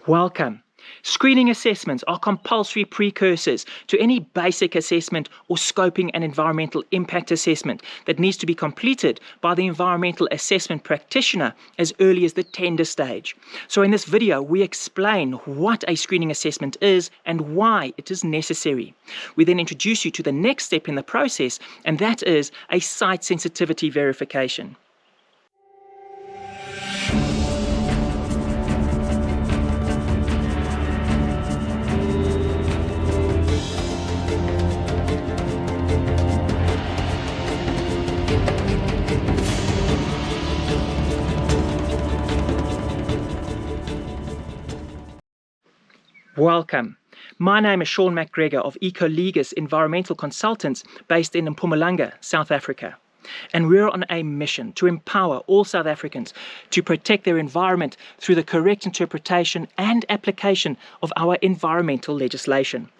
Welcome. Screening assessments are compulsory precursors to any basic assessment or scoping and environmental impact assessment that needs to be completed by the environmental assessment practitioner as early as the tender stage. So in this video, we explain what a screening assessment is and why it is necessary. We then introduce you to the next step in the process, and that is a site sensitivity verification. Welcome. My name is Sean McGregor of ecoleges environmental consultants based in Mpumalanga, South Africa. And we're on a mission to empower all South Africans to protect their environment through the correct interpretation and application of our environmental legislation.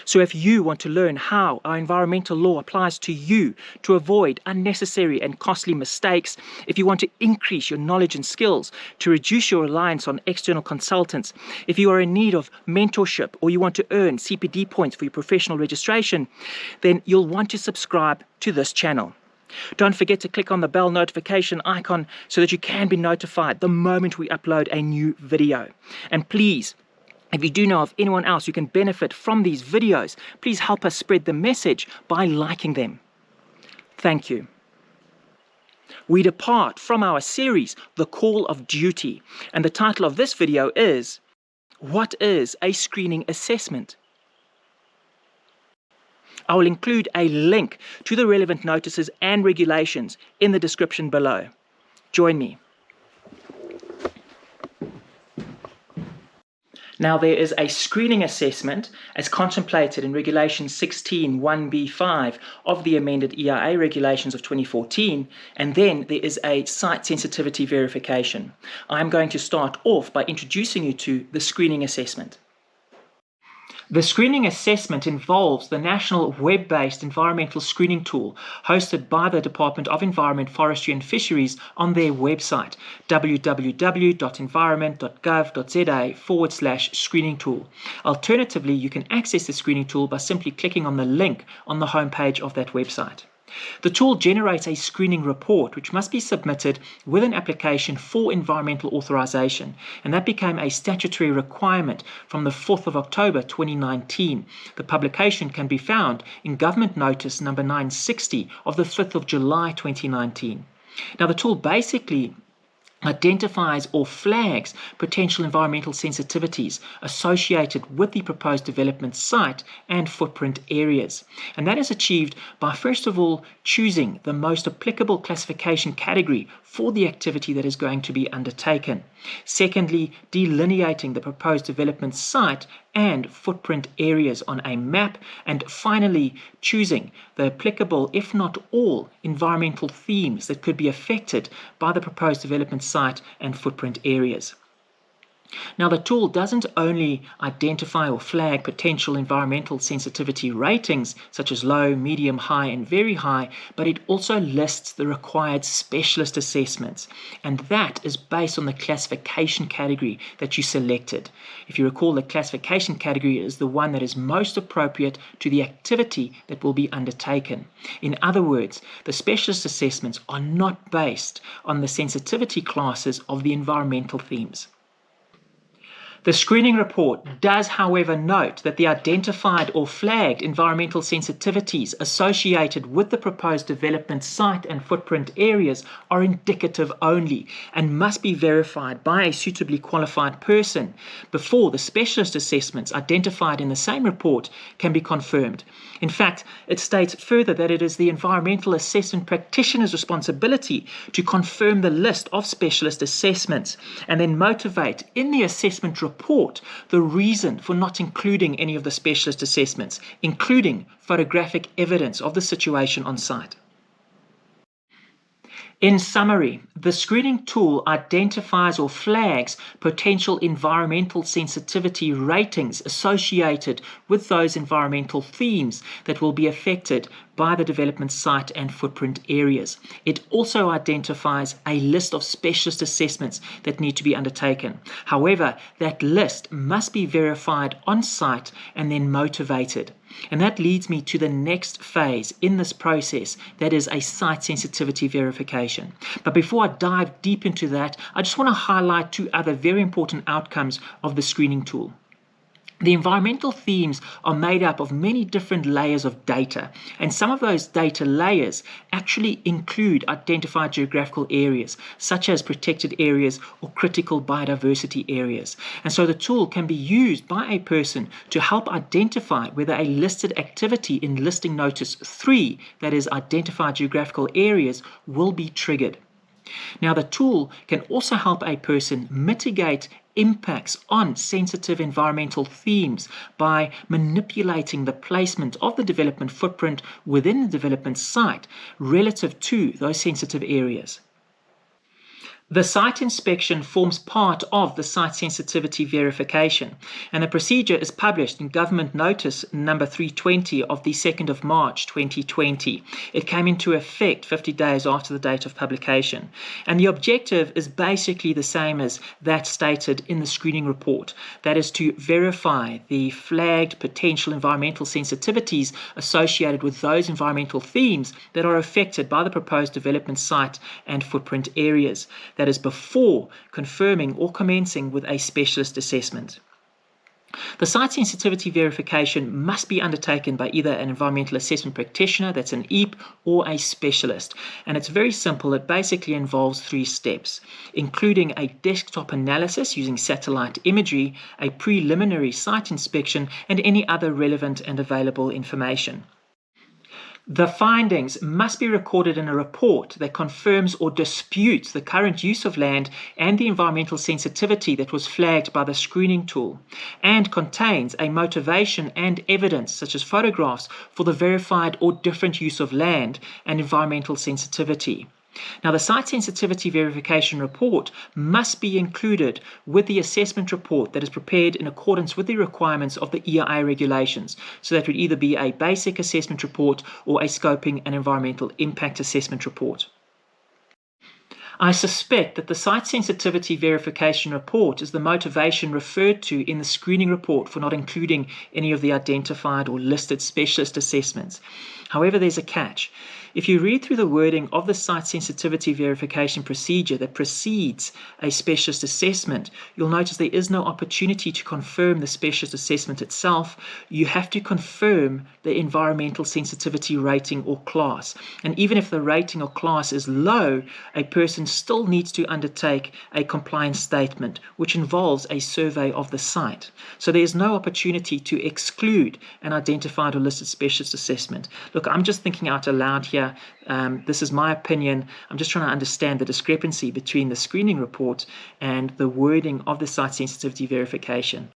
So if you want to learn how our environmental law applies to you to avoid unnecessary and costly mistakes, if you want to increase your knowledge and skills to reduce your reliance on external consultants, if you are in need of mentorship or you want to earn CPD points for your professional registration, then you'll want to subscribe to this channel. Don't forget to click on the bell notification icon so that you can be notified the moment we upload a new video. And please, if you do know of anyone else who can benefit from these videos, please help us spread the message by liking them. Thank you. We depart from our series, The Call of Duty, and the title of this video is, What is a Screening Assessment? I will include a link to the relevant notices and regulations in the description below. Join me. Now, there is a screening assessment as contemplated in Regulation 16(1)(b)(5) of the amended EIA regulations of 2014, and then there is a site sensitivity verification. I'm going to start off by introducing you to the screening assessment. The screening assessment involves the national web-based environmental screening tool hosted by the Department of Environment, Forestry and Fisheries on their website, www.environment.gov.za/screening tool. Alternatively, you can access the screening tool by simply clicking on the link on the homepage of that website. The tool generates a screening report which must be submitted with an application for environmental authorization, and that became a statutory requirement from the 4th of October 2019. The publication can be found in Government Notice number 960 of the 5th of July 2019. Now, the tool basically identifies or flags potential environmental sensitivities associated with the proposed development site and footprint areas. And that is achieved by, first of all, choosing the most applicable classification category for the activity that is going to be undertaken. Secondly, delineating the proposed development site and footprint areas on a map. And finally, choosing the applicable, if not all, environmental themes that could be affected by the proposed development site and footprint areas. Now, the tool doesn't only identify or flag potential environmental sensitivity ratings such as low, medium, high, and very high, but it also lists the required specialist assessments, and that is based on the classification category that you selected. If you recall, the classification category is the one that is most appropriate to the activity that will be undertaken. In other words, the specialist assessments are not based on the sensitivity classes of the environmental themes. The screening report does, however, note that the identified or flagged environmental sensitivities associated with the proposed development site and footprint areas are indicative only and must be verified by a suitably qualified person before the specialist assessments identified in the same report can be confirmed. In fact, it states further that it is the environmental assessment practitioner's responsibility to confirm the list of specialist assessments and then motivate in the assessment report the reason for not including any of the specialist assessments, including photographic evidence of the situation on site. In summary, the screening tool identifies or flags potential environmental sensitivity ratings associated with those environmental themes that will be affected by the development site and footprint areas. It also identifies a list of specialist assessments that need to be undertaken. However, that list must be verified on site and then motivated. And that leads me to the next phase in this process, that is a site sensitivity verification. But before I dive deep into that, I just want to highlight two other very important outcomes of the screening tool. The environmental themes are made up of many different layers of data, and some of those data layers actually include identified geographical areas, such as protected areas or critical biodiversity areas. And so the tool can be used by a person to help identify whether a listed activity in listing notice 3, that is identified geographical areas, will be triggered. Now, the tool can also help a person mitigate impacts on sensitive environmental themes by manipulating the placement of the development footprint within the development site relative to those sensitive areas. The site inspection forms part of the site sensitivity verification, and the procedure is published in Government Notice number 320 of the 2nd of March 2020. It came into effect 50 days after the date of publication, and the objective is basically the same as that stated in the screening report. That is to verify the flagged potential environmental sensitivities associated with those environmental themes that are affected by the proposed development site and footprint areas. That is before confirming or commencing with a specialist assessment. The site sensitivity verification must be undertaken by either an environmental assessment practitioner, that's an EAP, or a specialist. And it's very simple. It basically involves 3 steps, including a desktop analysis using satellite imagery, a preliminary site inspection, and any other relevant and available information. The findings must be recorded in a report that confirms or disputes the current use of land and the environmental sensitivity that was flagged by the screening tool, and contains a motivation and evidence such as photographs for the verified or different use of land and environmental sensitivity. Now, the site sensitivity verification report must be included with the assessment report that is prepared in accordance with the requirements of the EIA regulations. So that would either be a basic assessment report or a scoping and environmental impact assessment report. I suspect that the site sensitivity verification report is the motivation referred to in the screening report for not including any of the identified or listed specialist assessments. However, there's a catch. If you read through the wording of the site sensitivity verification procedure that precedes a specialist assessment, you'll notice there is no opportunity to confirm the specialist assessment itself. You have to confirm the environmental sensitivity rating or class. And even if the rating or class is low, a person still needs to undertake a compliance statement, which involves a survey of the site. So there's no opportunity to exclude an identified or listed specialist assessment. Look, I'm just thinking out aloud here. This is my opinion. I'm just trying to understand the discrepancy between the screening report and the wording of the site sensitivity verification.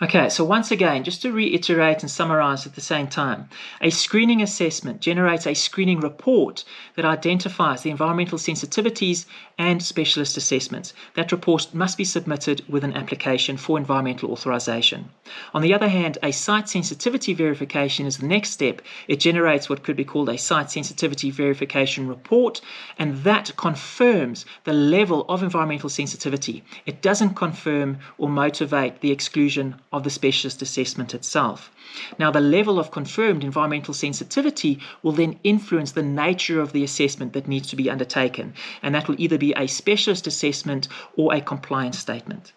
Okay, so once again, just to reiterate and summarize at the same time, a screening assessment generates a screening report that identifies the environmental sensitivities and specialist assessments. That report must be submitted with an application for environmental authorization. On the other hand, a site sensitivity verification is the next step. It generates what could be called a site sensitivity verification report, and that confirms the level of environmental sensitivity. It doesn't confirm or motivate the exclusion of the specialist assessment itself. Now, the level of confirmed environmental sensitivity will then influence the nature of the assessment that needs to be undertaken, and that will either be a specialist assessment or a compliance statement.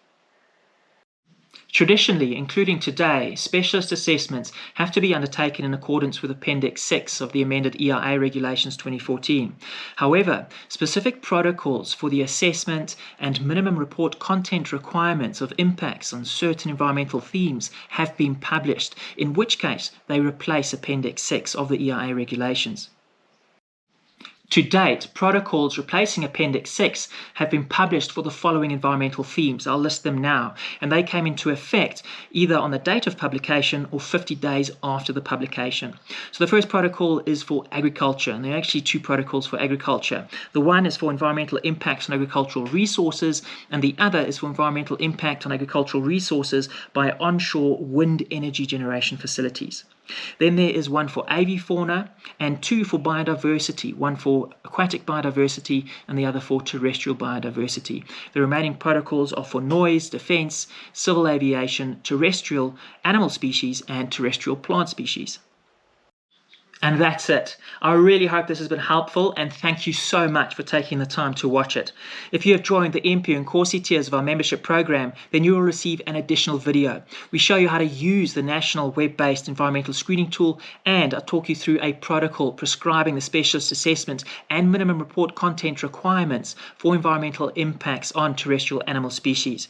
Traditionally, including today, specialist assessments have to be undertaken in accordance with Appendix 6 of the amended EIA Regulations 2014. However, specific protocols for the assessment and minimum report content requirements of impacts on certain environmental themes have been published, in which case they replace Appendix 6 of the EIA Regulations. To date, protocols replacing Appendix 6 have been published for the following environmental themes. I'll list them now, and they came into effect either on the date of publication or 50 days after the publication. So the first protocol is for agriculture, and there are actually 2 protocols for agriculture. The one is for environmental impacts on agricultural resources, and the other is for environmental impact on agricultural resources by onshore wind energy generation facilities. Then there is one for avifauna and 2 for biodiversity, one for aquatic biodiversity and the other for terrestrial biodiversity. The remaining protocols are for noise, defense, civil aviation, terrestrial animal species, and terrestrial plant species. And that's it. I really hope this has been helpful, and thank you so much for taking the time to watch it. If you have joined the MP and Corsi tiers of our membership program, then you will receive an additional video. We show you how to use the national web-based environmental screening tool, and I talk you through a protocol prescribing the specialist assessment and minimum report content requirements for environmental impacts on terrestrial animal species.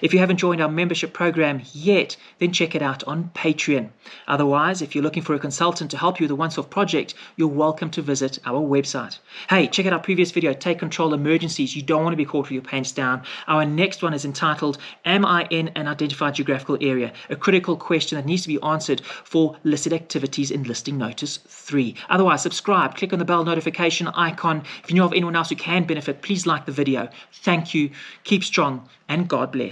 If you haven't joined our membership program yet, then check it out on Patreon. Otherwise, if you're looking for a consultant to help you with a once-off project, you're welcome to visit our website. Hey, check out our previous video, Take Control Emergencies. You don't want to be caught with your pants down. Our next one is entitled, Am I in an Identified Geographical Area? A critical question that needs to be answered for listed activities in Listing Notice 3. Otherwise, subscribe, click on the bell notification icon. If you know of anyone else who can benefit, please like the video. Thank you, keep strong, and God bless.